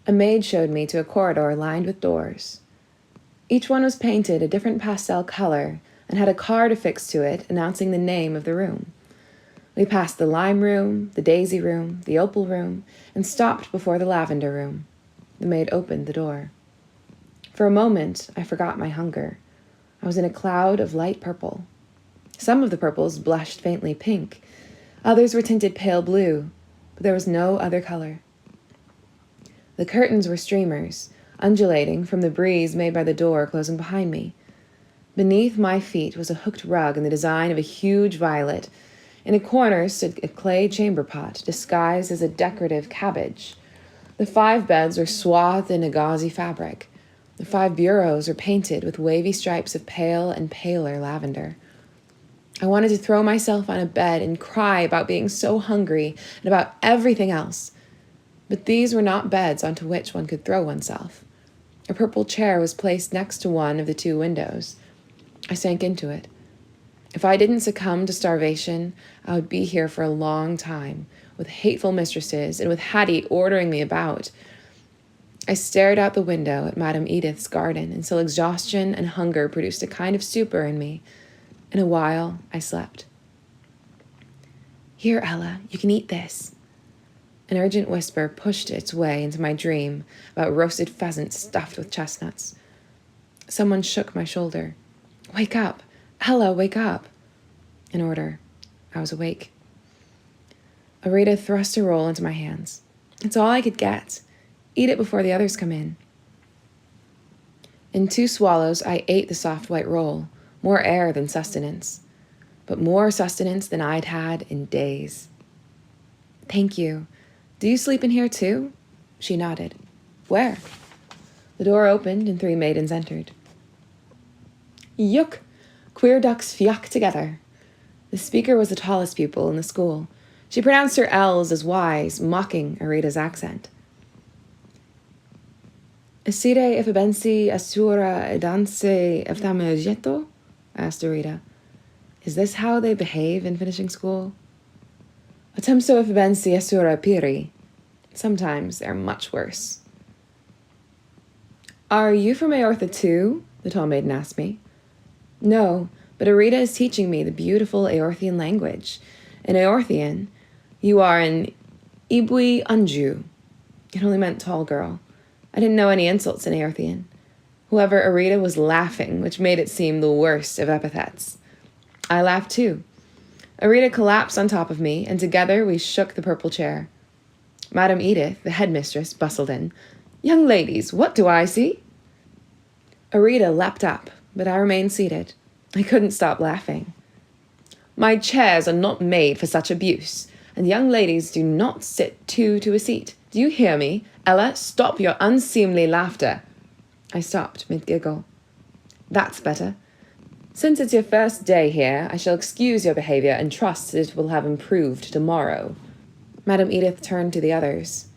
A maid showed me to a corridor lined with doors. Each one was painted a different pastel color and had a card affixed to it announcing the name of the room. We passed the lime room, the daisy room, the opal room, and stopped before the lavender room. The maid opened the door. For a moment, I forgot my hunger. I was in a cloud of light purple. Some of the purples blushed faintly pink. Others were tinted pale blue, but there was no other color. The curtains were streamers, undulating from the breeze made by the door closing behind me. Beneath my feet was a hooked rug in the design of a huge violet. In a corner stood a clay chamber pot, disguised as a decorative cabbage. The 5 beds were swathed in a gauzy fabric. The 5 bureaus were painted with wavy stripes of pale and paler lavender. I wanted to throw myself on a bed and cry about being so hungry and about everything else. But these were not beds onto which one could throw oneself. A purple chair was placed next to one of the 2 windows. I sank into it. If I didn't succumb to starvation, I would be here for a long time, with hateful mistresses and with Hattie ordering me about. I stared out the window at Madame Edith's garden until exhaustion and hunger produced a kind of stupor in me. In a while, I slept. "Here, Ella, you can eat this." An urgent whisper pushed its way into my dream about roasted pheasant stuffed with chestnuts. Someone shook my shoulder. "Wake up! Ella, wake up!" In order, I was awake. Arita thrust a roll into my hands. "It's all I could get. Eat it before the others come in." In 2 swallows, I ate the soft white roll, more air than sustenance, but more sustenance than I'd had in days. "Thank you. Do you sleep in here too?" She nodded. "Where?" The door opened and 3 maidens entered. "Yuk! Queer ducks fyock together." The speaker was the tallest pupil in the school. She pronounced her L's as Y's, mocking Arita's accent. "Esire efebensi asura edanse efthamergeto?" asked Arita. "Is this how they behave in finishing school?" "Atemso efebensi asura piri." Sometimes they're much worse. "Are you from Aortha too?" the tall maiden asked me. "No, but Arita is teaching me the beautiful Aorthian language. In Aorthian, you are an Ibui Anju." It only meant tall girl. I didn't know any insults in Aorthian. However, Arita was laughing, which made it seem the worst of epithets. I laughed too. Arita collapsed on top of me, and together we shook the purple chair. Madame Edith, the headmistress, bustled in. "Young ladies, what do I see?" Arita leapt up, but I remained seated. I couldn't stop laughing. "My chairs are not made for such abuse, and young ladies do not sit 2 to a seat. Do you hear me? Ella, stop your unseemly laughter." I stopped mid-giggle. "That's better. Since it's your first day here, I shall excuse your behavior and trust that it will have improved tomorrow." Madame Edith turned to the others.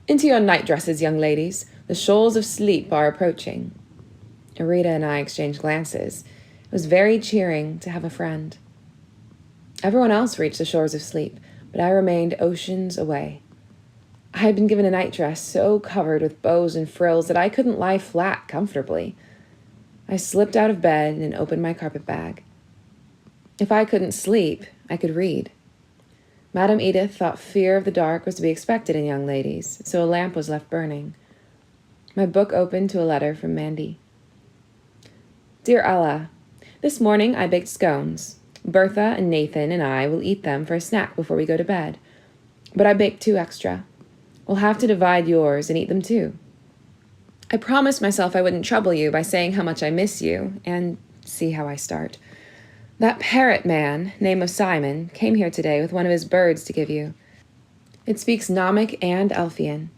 "Into your night-dresses, young ladies. The shores of sleep are approaching." Arita and I exchanged glances. It was very cheering to have a friend. Everyone else reached the shores of sleep, but I remained oceans away. I had been given a nightdress so covered with bows and frills that I couldn't lie flat comfortably. I slipped out of bed and opened my carpet bag. If I couldn't sleep, I could read. Madame Edith thought fear of the dark was to be expected in young ladies, so a lamp was left burning. My book opened to a letter from Mandy. "Dear Ella, this morning I baked scones. Bertha and Nathan and I will eat them for a snack before we go to bed. But I baked 2 extra. We'll have to divide yours and eat them too. I promised myself I wouldn't trouble you by saying how much I miss you, and see how I start. That parrot man, name of Simon, came here today with one of his birds to give you. It speaks Gnomic and Elfian.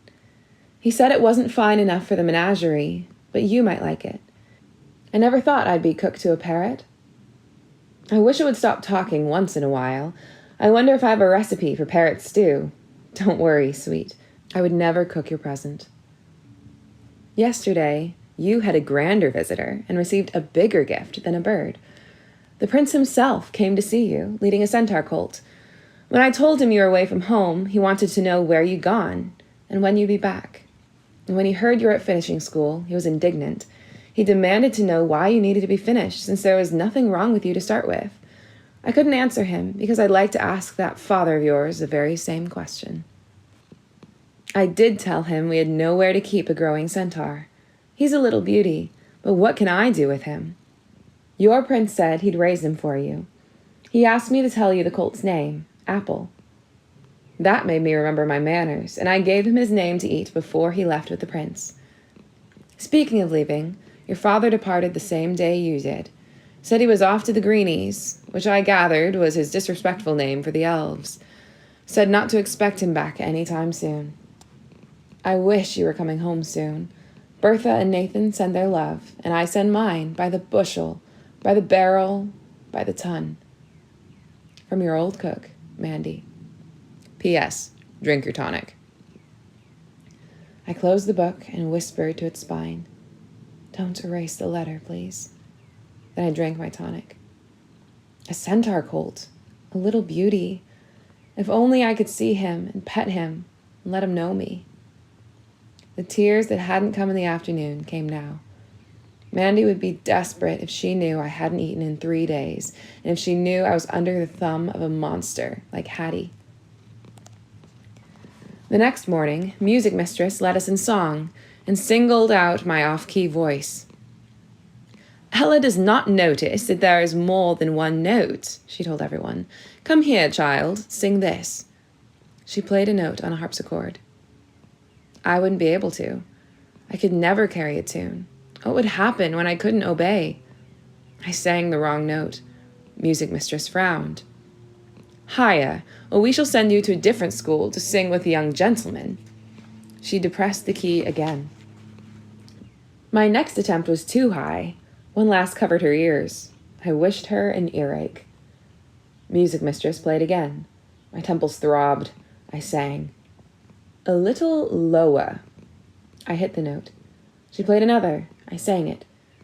He said it wasn't fine enough for the menagerie, but you might like it. I never thought I'd be cook to a parrot. I wish it would stop talking once in a while. I wonder if I have a recipe for parrot stew. Don't worry, sweet. I would never cook your present. Yesterday, you had a grander visitor and received a bigger gift than a bird. The prince himself came to see you, leading a centaur colt. When I told him you were away from home, he wanted to know where you'd gone and when you'd be back. And when he heard you were at finishing school, he was indignant. He demanded to know why you needed to be finished, since there was nothing wrong with you to start with. I couldn't answer him, because I'd like to ask that father of yours the very same question. I did tell him we had nowhere to keep a growing centaur. He's a little beauty, but what can I do with him? Your prince said he'd raise him for you. He asked me to tell you the colt's name, Apple. That made me remember my manners, and I gave him his name to eat before he left with the prince. Speaking of leaving, your father departed the same day you did. Said he was off to the Greenies, which I gathered was his disrespectful name for the elves. Said not to expect him back any time soon. I wish you were coming home soon. Bertha and Nathan send their love, and I send mine by the bushel, by the barrel, by the ton. From your old cook, Mandy. P.S. Drink your tonic. I closed the book and whispered to its spine, Don't erase the letter, please. Then I drank my tonic. A centaur colt, a little beauty. If only I could see him and pet him and let him know me. The tears that hadn't come in the afternoon came now. Mandy would be desperate if she knew I hadn't eaten in 3 days, and if she knew I was under the thumb of a monster like Hattie. The next morning, Music Mistress led us in song and singled out my off-key voice. Ella does not notice that there is more than one note, she told everyone. Come here, child, sing this. She played a note on a harpsichord. I wouldn't be able to. I could never carry a tune. What would happen when I couldn't obey? I sang the wrong note. Music Mistress frowned. Higher, or we shall send you to a different school to sing with the young gentlemen. She depressed the key again. My next attempt was too high. One last covered her ears. I wished her an earache. Music Mistress played again. My temples throbbed. I sang. A little lower. I hit the note. She played another. I sang it.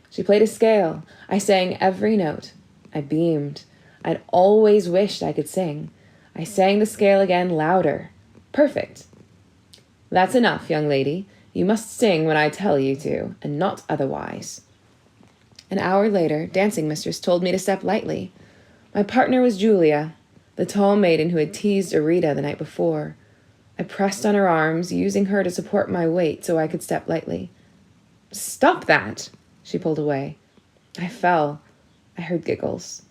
She played a scale. I sang every note. I beamed. I'd always wished I could sing. I sang the scale again louder. Perfect. That's enough, young lady. You must sing when I tell you to, and not otherwise. An hour later, Dancing Mistress told me to step lightly. My partner was Julia, the tall maiden who had teased Arita the night before. I pressed on her arms, using her to support my weight so I could step lightly. Stop that! She pulled away. I fell. I heard giggles.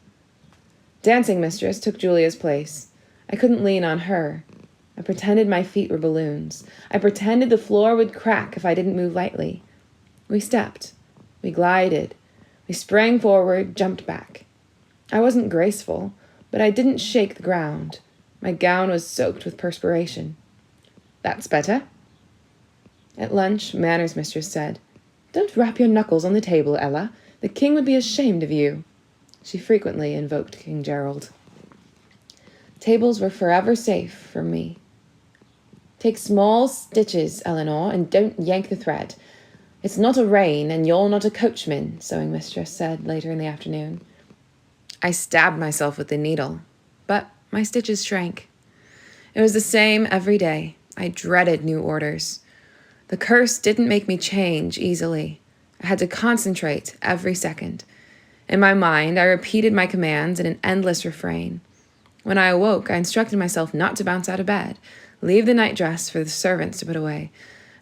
Dancing Mistress took Julia's place. I couldn't lean on her. I pretended my feet were balloons. I pretended the floor would crack if I didn't move lightly. We stepped. We glided. We sprang forward, jumped back. I wasn't graceful, but I didn't shake the ground. My gown was soaked with perspiration. That's better. At lunch, Manners Mistress said, Don't rap your knuckles on the table, Ella. The king would be ashamed of you. She frequently invoked King Gerald. Tables were forever safe from me. Take small stitches, Eleanor, and don't yank the thread. It's not a rein, and you're not a coachman, Sewing Mistress said later in the afternoon. I stabbed myself with the needle, but my stitches shrank. It was the same every day. I dreaded new orders. The curse didn't make me change easily. I had to concentrate every second. In my mind, I repeated my commands in an endless refrain. When I awoke, I instructed myself not to bounce out of bed, leave the nightdress for the servants to put away.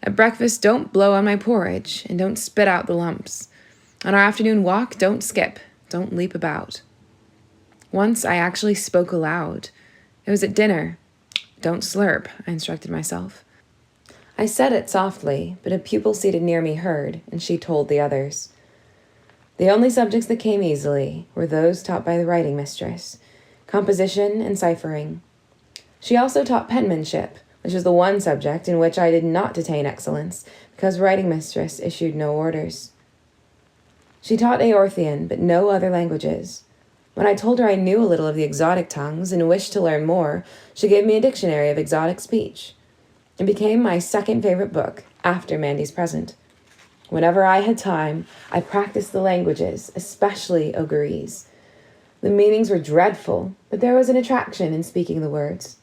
At breakfast, don't blow on my porridge, and don't spit out the lumps. On our afternoon walk, don't skip, don't leap about. Once I actually spoke aloud. It was at dinner. Don't slurp, I instructed myself. I said it softly, but a pupil seated near me heard, and she told the others. The only subjects that came easily were those taught by the writing mistress, composition and ciphering. She also taught penmanship, which was the one subject in which I did not attain excellence, because writing mistress issued no orders. She taught Aorthian, but no other languages. When I told her I knew a little of the exotic tongues and wished to learn more, she gave me a dictionary of exotic speech. It became my second favorite book, after Mandy's Present. Whenever I had time, I practiced the languages, especially Ogurese. The meanings were dreadful, but there was an attraction in speaking the words.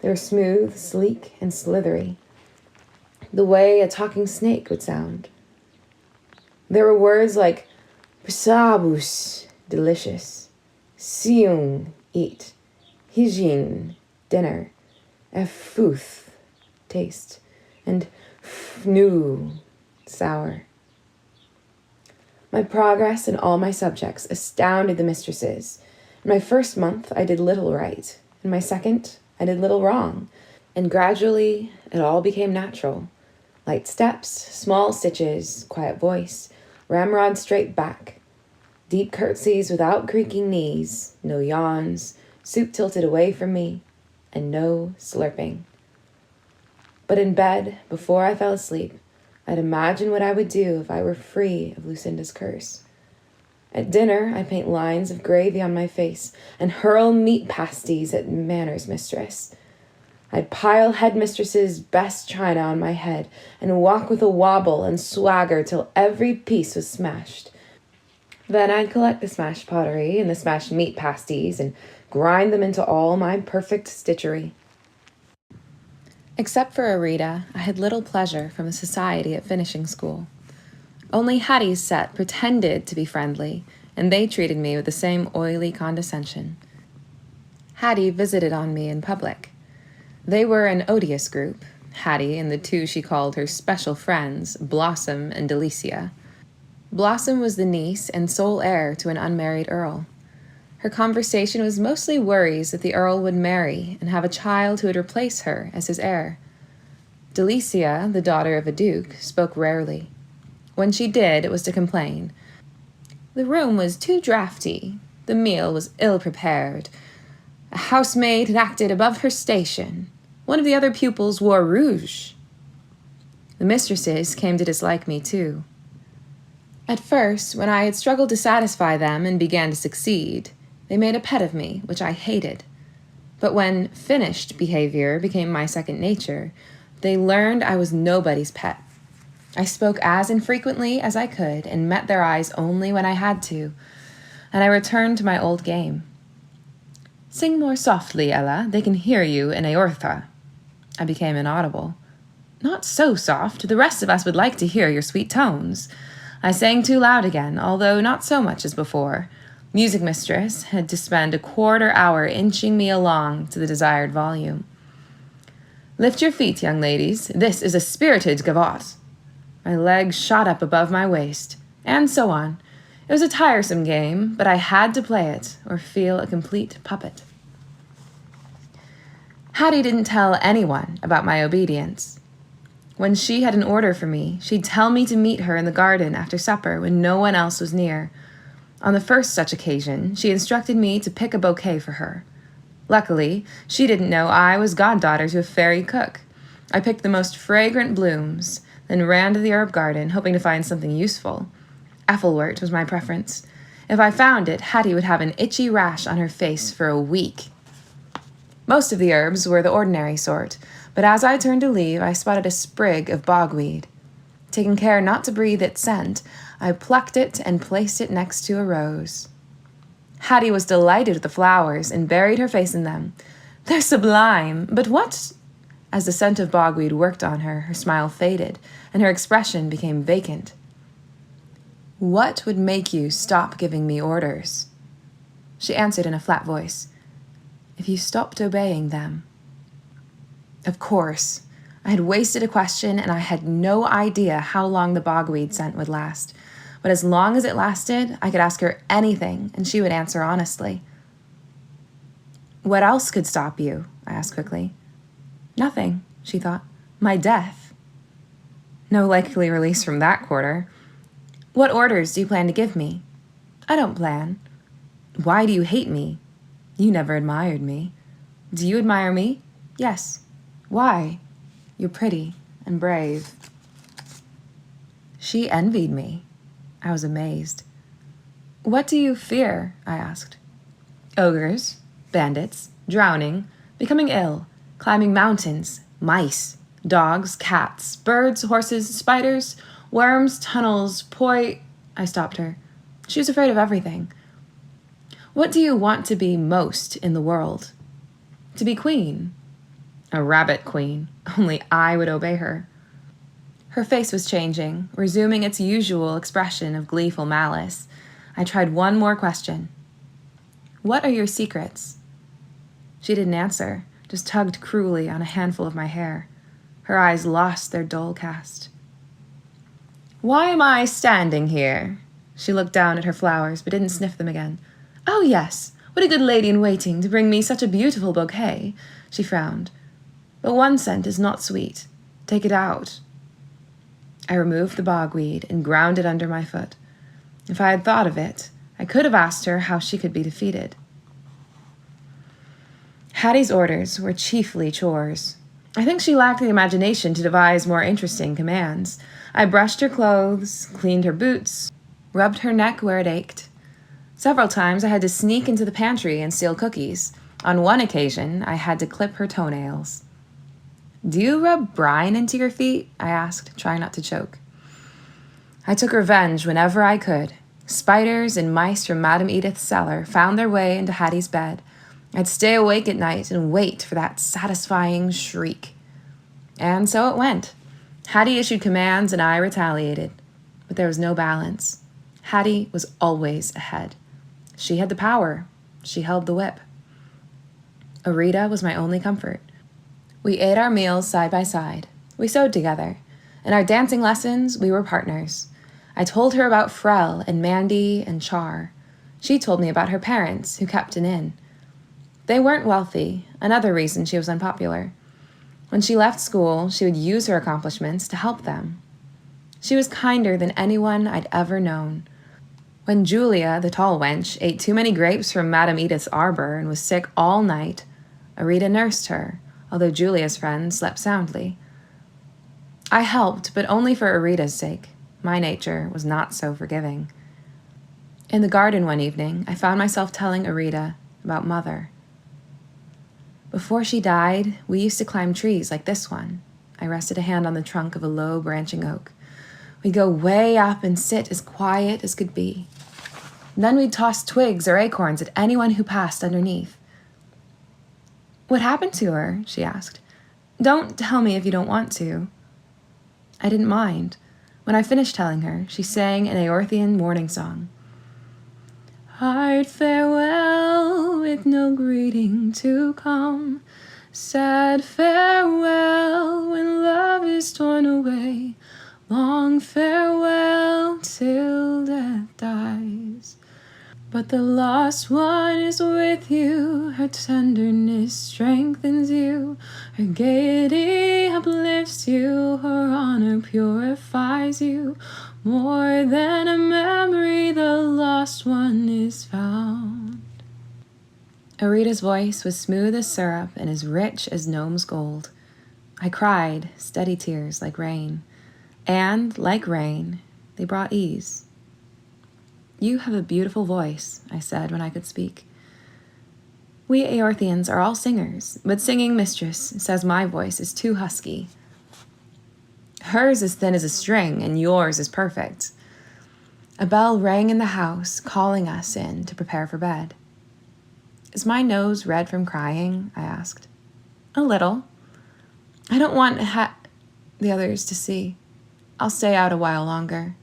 They were smooth, sleek, and slithery. the way a talking snake would sound. There were words like "Psabus," delicious, "Siung," eat, "Hijin," dinner, "Efuth," taste, and "Fnu," sour. My progress in all my subjects astounded the mistresses. In my first month, I did little right. In my second, I did little wrong. And gradually, it all became natural. Light steps, small stitches, quiet voice, ramrod straight back, deep curtsies without creaking knees, no yawns, soup tilted away from me, and no slurping. But in bed, before I fell asleep, I'd imagine what I would do if I were free of Lucinda's curse. At dinner, I'd paint lines of gravy on my face and hurl meat pasties at Manners' mistress. I'd pile Headmistress's best china on my head and walk with a wobble and swagger till every piece was smashed. Then I'd collect the smashed pottery and the smashed meat pasties and grind them into all my perfect stitchery. Except for Arita, I had little pleasure from the society at finishing school. Only Hattie's set pretended to be friendly, and they treated me with the same oily condescension. Hattie visited on me in public. They were an odious group, Hattie and the two she called her special friends, Blossom and Delicia. Blossom was the niece and sole heir to an unmarried earl. Her conversation was mostly worries that the earl would marry and have a child who would replace her as his heir. Delicia, the daughter of a duke, spoke rarely. When she did, it was to complain. The room was too draughty. The meal was ill-prepared. A housemaid had acted above her station. One of the other pupils wore rouge. The mistresses came to dislike me, too. At first, when I had struggled to satisfy them and began to succeed, they made a pet of me, which I hated. But when finished behavior became my second nature, they learned I was nobody's pet. I spoke as infrequently as I could and met their eyes only when I had to, and I returned to my old game. "Sing more softly, Ella. They can hear you in Aortha." I became inaudible. "Not so soft. The rest of us would like to hear your sweet tones." I sang too loud again, although not so much as before. Music mistress had to spend a quarter hour inching me along to the desired volume. "Lift your feet, young ladies. This is a spirited gavotte." My legs shot up above my waist, and so on. It was a tiresome game, but I had to play it or feel a complete puppet. Hattie didn't tell anyone about my obedience. When she had an order for me, she'd tell me to meet her in the garden after supper when no one else was near. On the first such occasion, she instructed me to pick a bouquet for her. Luckily, she didn't know I was goddaughter to a fairy cook. I picked the most fragrant blooms, then ran to the herb garden, hoping to find something useful. Ethelwort was my preference. If I found it, Hattie would have an itchy rash on her face for a week. Most of the herbs were the ordinary sort, but as I turned to leave, I spotted a sprig of bogweed. Taking care not to breathe its scent, I plucked it and placed it next to a rose. Hattie was delighted with the flowers and buried her face in them. "They're sublime, but what—" As the scent of bogweed worked on her, her smile faded, and her expression became vacant. "What would make you stop giving me orders?" She answered in a flat voice. "If you stopped obeying them." Of course. I had wasted a question, and I had no idea how long the bogweed scent would last. But as long as it lasted, I could ask her anything, and she would answer honestly. "What else could stop you?" I asked quickly. "Nothing," she thought. "My death." No likely release from that quarter. "What orders do you plan to give me?" "I don't plan." "Why do you hate me?" "You never admired me." "Do you admire me?" "Yes." "Why?" "You're pretty and brave." She envied me. I was amazed. "What do you fear?" I asked. "Ogres, bandits, drowning, becoming ill, climbing mountains, mice, dogs, cats, birds, horses, spiders, worms, tunnels, I stopped her. She was afraid of everything. "What do you want to be most in the world?" "To be queen." "A rabbit queen. Only I would obey her." Her face was changing, resuming its usual expression of gleeful malice. I tried one more question. What are your secrets? She didn't answer, just tugged cruelly on a handful of my hair. Her eyes lost their dull cast. Why am I standing here? She looked down at her flowers, but didn't sniff them again. Oh, yes, what a good lady-in-waiting to bring me such a beautiful bouquet, she frowned. But one scent is not sweet. Take it out. I removed the bogweed and ground it under my foot. If I had thought of it, I could have asked her how she could be defeated. Hattie's orders were chiefly chores. I think she lacked the imagination to devise more interesting commands. I brushed her clothes, cleaned her boots, rubbed her neck where it ached. Several times I had to sneak into the pantry and steal cookies. On one occasion, I had to clip her toenails. Do you rub brine into your feet? I asked, trying not to choke. I took revenge whenever I could. Spiders and mice from Madame Edith's cellar found their way into Hattie's bed. I'd stay awake at night and wait for that satisfying shriek. And so it went. Hattie issued commands and I retaliated. But there was no balance. Hattie was always ahead. She had the power. She held the whip. Arita was my only comfort. We ate our meals side by side. We sewed together. In our dancing lessons, we were partners. I told her about Frel and Mandy and Char. She told me about her parents, who kept an inn. They weren't wealthy, another reason she was unpopular. When she left school, she would use her accomplishments to help them. She was kinder than anyone I'd ever known. When Julia, the tall wench, ate too many grapes from Madame Edith's arbor and was sick all night, Arita nursed her, although Julia's friends slept soundly. I helped, but only for Arita's sake. My nature was not so forgiving. In the garden one evening, I found myself telling Arita about Mother. Before she died, we used to climb trees like this one. I rested a hand on the trunk of a low branching oak. We'd go way up and sit as quiet as could be. Then we'd toss twigs or acorns at anyone who passed underneath. What happened to her? She asked. Don't tell me if you don't want to. I didn't mind. When I finished telling her, she sang an Aorthian morning song. Heart farewell with no greeting to come. Sad farewell when love is torn away. Long farewell till death dies. But the lost one is with you. Her tenderness strengthens you. Her gaiety uplifts you. Her honor purifies you. More than a memory, the lost one is found. Arita's voice was smooth as syrup and as rich as gnome's gold. I cried, steady tears like rain. And, like rain, they brought ease. You have a beautiful voice, I said when I could speak. We Aorthians are all singers, but Singing Mistress says my voice is too husky. Hers is thin as a string, and yours is perfect. A bell rang in the house, calling us in to prepare for bed. Is my nose red from crying? I asked. A little. I don't want the others to see. I'll stay out a while longer.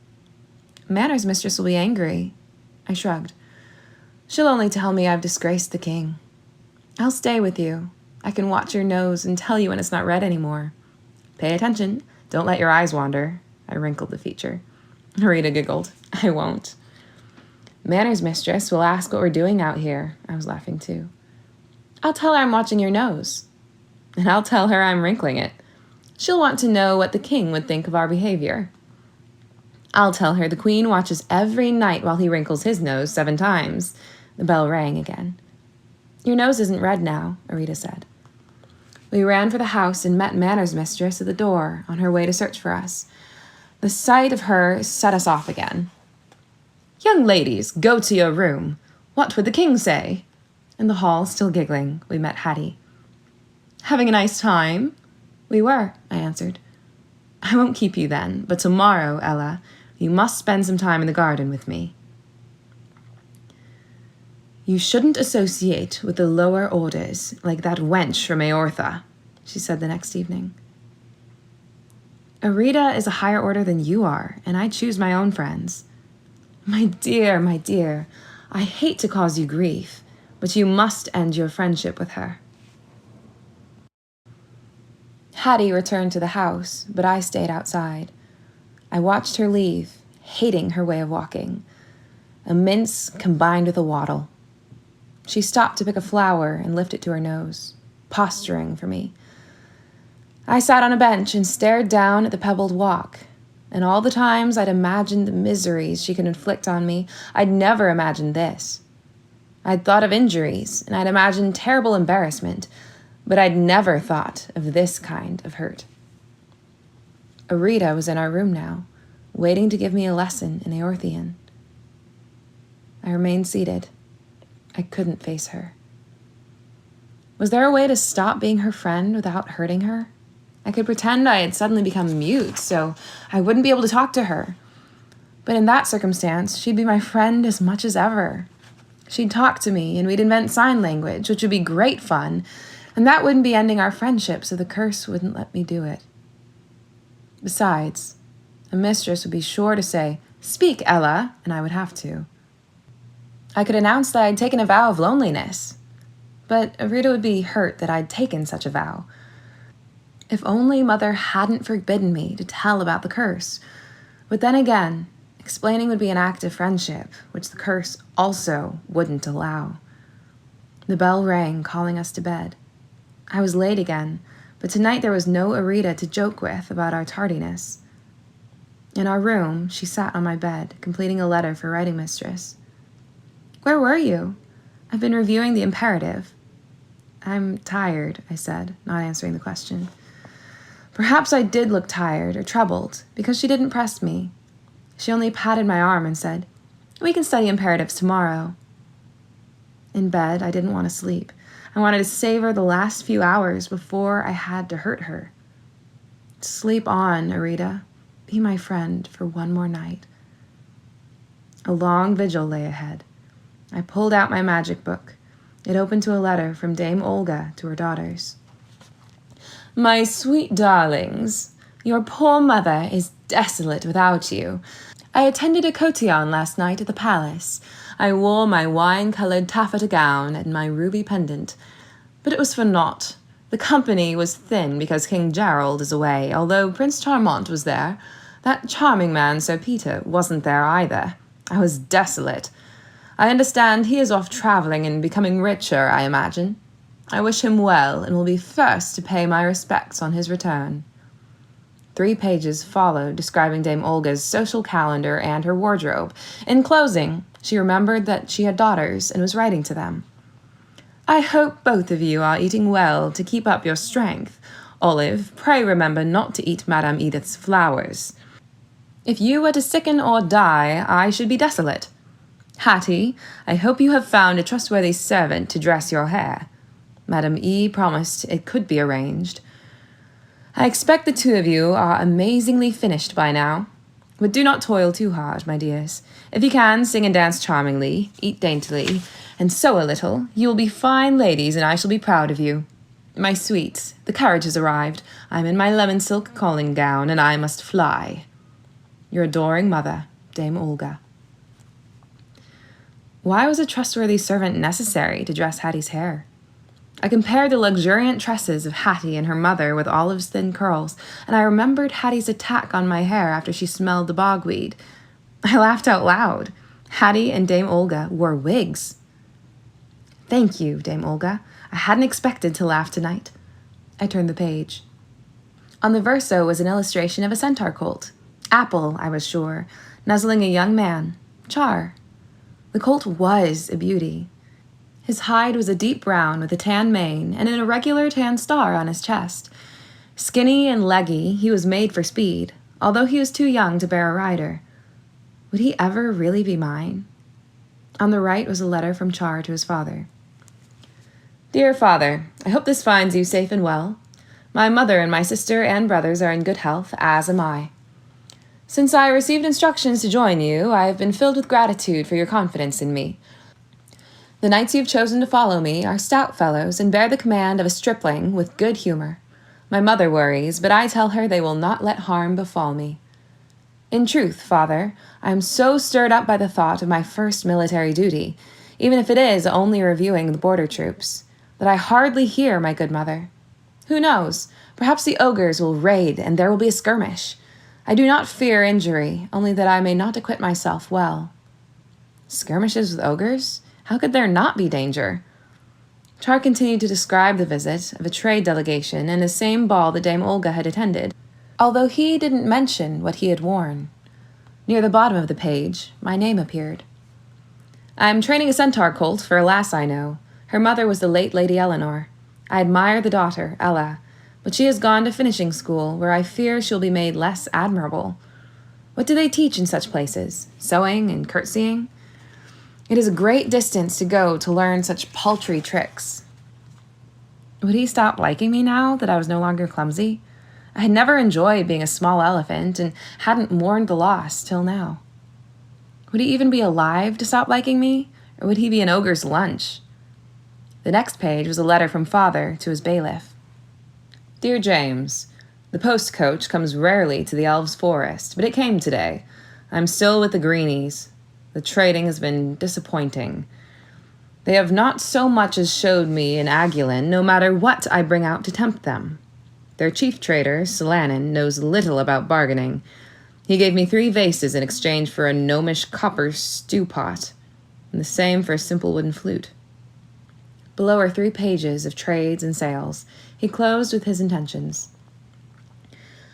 Manners Mistress will be angry. I shrugged. She'll only tell me I've disgraced the king. I'll stay with you. I can watch your nose and tell you when it's not red anymore. Pay attention. Don't let your eyes wander. I wrinkled the feature. Arita giggled. I won't. Manners Mistress will ask what we're doing out here. I was laughing too. I'll tell her I'm watching your nose. And I'll tell her I'm wrinkling it. She'll want to know what the king would think of our behavior. I'll tell her the queen watches every night while he wrinkles his nose 7 times. The bell rang again. Your nose isn't red now, Arita said. We ran for the house and met Manners Mistress at the door on her way to search for us. The sight of her set us off again. Young ladies, go to your room. What would the king say? In the hall, still giggling, we met Hattie. Having a nice time? We were, I answered. I won't keep you then, but tomorrow, Ella, you must spend some time in the garden with me. You shouldn't associate with the lower orders like that wench from Aortha, she said the next evening. Arita is a higher order than you are, and I choose my own friends. My dear, I hate to cause you grief, but you must end your friendship with her. Hattie returned to the house, but I stayed outside. I watched her leave, hating her way of walking. A mince combined with a waddle. She stopped to pick a flower and lift it to her nose, posturing for me. I sat on a bench and stared down at the pebbled walk, and all the times I'd imagined the miseries she could inflict on me, I'd never imagined this. I'd thought of injuries, and I'd imagined terrible embarrassment, but I'd never thought of this kind of hurt. Arita was in our room now, waiting to give me a lesson in Aorthian. I remained seated. I couldn't face her. Was there a way to stop being her friend without hurting her? I could pretend I had suddenly become mute, so I wouldn't be able to talk to her. But in that circumstance, she'd be my friend as much as ever. She'd talk to me, and we'd invent sign language, which would be great fun, and that wouldn't be ending our friendship, so the curse wouldn't let me do it. Besides, a mistress would be sure to say, "Speak, Ella," and I would have to. I could announce that I'd taken a vow of loneliness, but Arita would be hurt that I'd taken such a vow. If only Mother hadn't forbidden me to tell about the curse. But then again, explaining would be an act of friendship, which the curse also wouldn't allow. The bell rang, calling us to bed. I was late again, but tonight there was no Arita to joke with about our tardiness. In our room, she sat on my bed, completing a letter for writing mistress. "Where were you?" "I've been reviewing the imperative." "I'm tired," I said, not answering the question. Perhaps I did look tired or troubled, because she didn't press me. She only patted my arm and said, "We can study imperatives tomorrow." In bed, I didn't want to sleep. I wanted to savor the last few hours before I had to hurt her. Sleep on, Arita. Be my friend for one more night. A long vigil lay ahead. I pulled out my magic book. It opened to a letter from Dame Olga to her daughters. "My sweet darlings, your poor mother is desolate without you. I attended a cotillon last night at the palace. I wore my wine-colored taffeta gown and my ruby pendant, but it was for naught. The company was thin because King Gerald is away, although Prince Charmant was there. That charming man, Sir Peter, wasn't there either. I was desolate. I understand he is off traveling and becoming richer, I imagine. I wish him well and will be first to pay my respects on his return." 3 pages followed describing Dame Olga's social calendar and her wardrobe. In closing, she remembered that she had daughters and was writing to them. "I hope both of you are eating well to keep up your strength. Olive, pray remember not to eat Madame Edith's flowers. If you were to sicken or die, I should be desolate. Hattie, I hope you have found a trustworthy servant to dress your hair. Madame E. promised it could be arranged. I expect the 2 of you are amazingly finished by now. But do not toil too hard, my dears. If you can, sing and dance charmingly, eat daintily, and sew a little, you will be fine ladies, and I shall be proud of you. My sweets, the carriage has arrived. I am in my lemon silk calling gown, and I must fly. Your adoring mother, Dame Olga." Why was a trustworthy servant necessary to dress Hattie's hair? I compared the luxuriant tresses of Hattie and her mother with Olive's thin curls, and I remembered Hattie's attack on my hair after she smelled the bogweed. I laughed out loud. Hattie and Dame Olga wore wigs. "Thank you, Dame Olga. I hadn't expected to laugh tonight." I turned the page. On the verso was an illustration of a centaur colt. Apple, I was sure, nuzzling a young man, Char. The colt was a beauty. His hide was a deep brown with a tan mane and an irregular tan star on his chest. Skinny and leggy, he was made for speed, although he was too young to bear a rider. Would he ever really be mine? On the right was a letter from Char to his father. "Dear Father, I hope this finds you safe and well. My mother and my sister and brothers are in good health, as am I. Since I received instructions to join you, I have been filled with gratitude for your confidence in me. The knights you have chosen to follow me are stout fellows and bear the command of a stripling with good humor. My mother worries, but I tell her they will not let harm befall me. In truth, father, I am so stirred up by the thought of my first military duty, even if it is only reviewing the border troops, that I hardly hear my good mother. Who knows? Perhaps the ogres will raid and there will be a skirmish. I do not fear injury, only that I may not acquit myself well. Skirmishes with ogres? How could there not be danger? Char continued to describe the visit of a trade delegation and the same ball that Dame Olga had attended, although he didn't mention what he had worn. Near the bottom of the page, my name appeared. I'm training a centaur colt for a lass I know. Her mother was the late Lady Eleanor. I admire the daughter, Ella, but she has gone to finishing school, where I fear she'll be made less admirable. What do they teach in such places? Sewing and curtsying? It is a great distance to go to learn such paltry tricks. Would he stop liking me now that I was no longer clumsy? I had never enjoyed being a small elephant and hadn't mourned the loss till now. Would he even be alive to stop liking me, or would he be an ogre's lunch? The next page was a letter from father to his bailiff. Dear James, the post-coach comes rarely to the Elves' Forest, but it came today. I'm still with the Greenies. The trading has been disappointing. They have not so much as showed me an Agulin, no matter what I bring out to tempt them. Their chief trader, Solanin, knows little about bargaining. He gave me 3 vases in exchange for a gnomish copper stew pot, and the same for a simple wooden flute. Below are 3 pages of trades and sales. He closed with his intentions.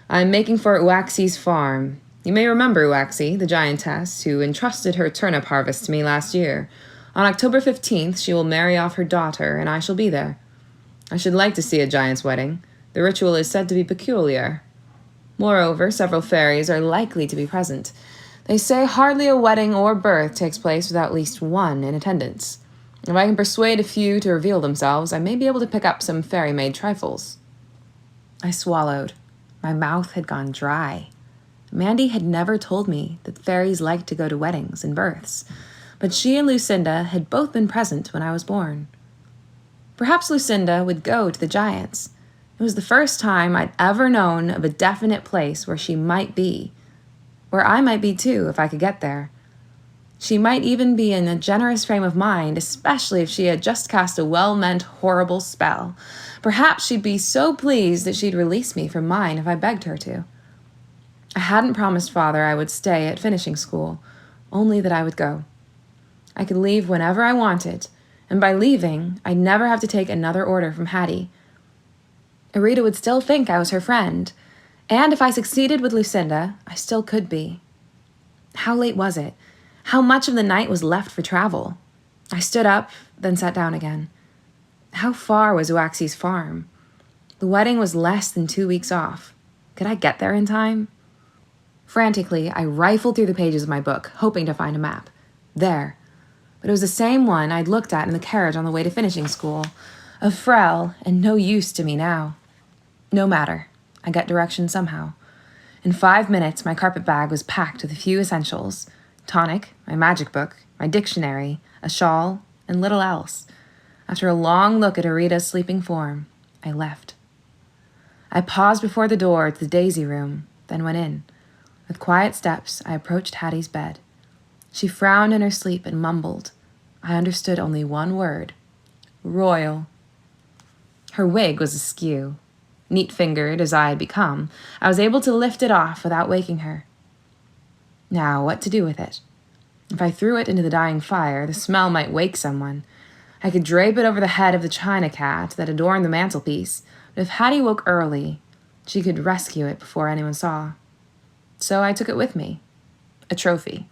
I am making for Uaxi's farm. You may remember Uaxi, the giantess, who entrusted her turnip harvest to me last year. On October 15th, she will marry off her daughter, and I shall be there. I should like to see a giant's wedding. The ritual is said to be peculiar. Moreover, several fairies are likely to be present. They say hardly a wedding or birth takes place without at least one in attendance. If I can persuade a few to reveal themselves, I may be able to pick up some fairy-made trifles. I swallowed. My mouth had gone dry. Mandy had never told me that fairies liked to go to weddings and births, but she and Lucinda had both been present when I was born. Perhaps Lucinda would go to the giants. It was the first time I'd ever known of a definite place where she might be, where I might be too if I could get there. She might even be in a generous frame of mind, especially if she had just cast a well-meant horrible spell. Perhaps she'd be so pleased that she'd release me from mine if I begged her to. I hadn't promised father I would stay at finishing school, only that I would go. I could leave whenever I wanted, and by leaving, I'd never have to take another order from Hattie. Arita would still think I was her friend, and if I succeeded with Lucinda, I still could be. How late was it? How much of the night was left for travel? I stood up, then sat down again. How far was Uaxi's farm? The wedding was less than 2 weeks off. Could I get there in time? Frantically, I rifled through the pages of my book, hoping to find a map. There. But it was the same one I'd looked at in the carriage on the way to finishing school. A Frel, and no use to me now. No matter. I got directions somehow. In 5 minutes, my carpet bag was packed with a few essentials. Tonic, my magic book, my dictionary, a shawl, and little else. After a long look at Arita's sleeping form, I left. I paused before the door to the daisy room, then went in. With quiet steps, I approached Hattie's bed. She frowned in her sleep and mumbled. I understood only one word. Royal. Her wig was askew. Neat-fingered as I had become, I was able to lift it off without waking her. Now, what to do with it? If I threw it into the dying fire, the smell might wake someone. I could drape it over the head of the china cat that adorned the mantelpiece, but if Hattie woke early, she could rescue it before anyone saw. So I took it with me. A trophy.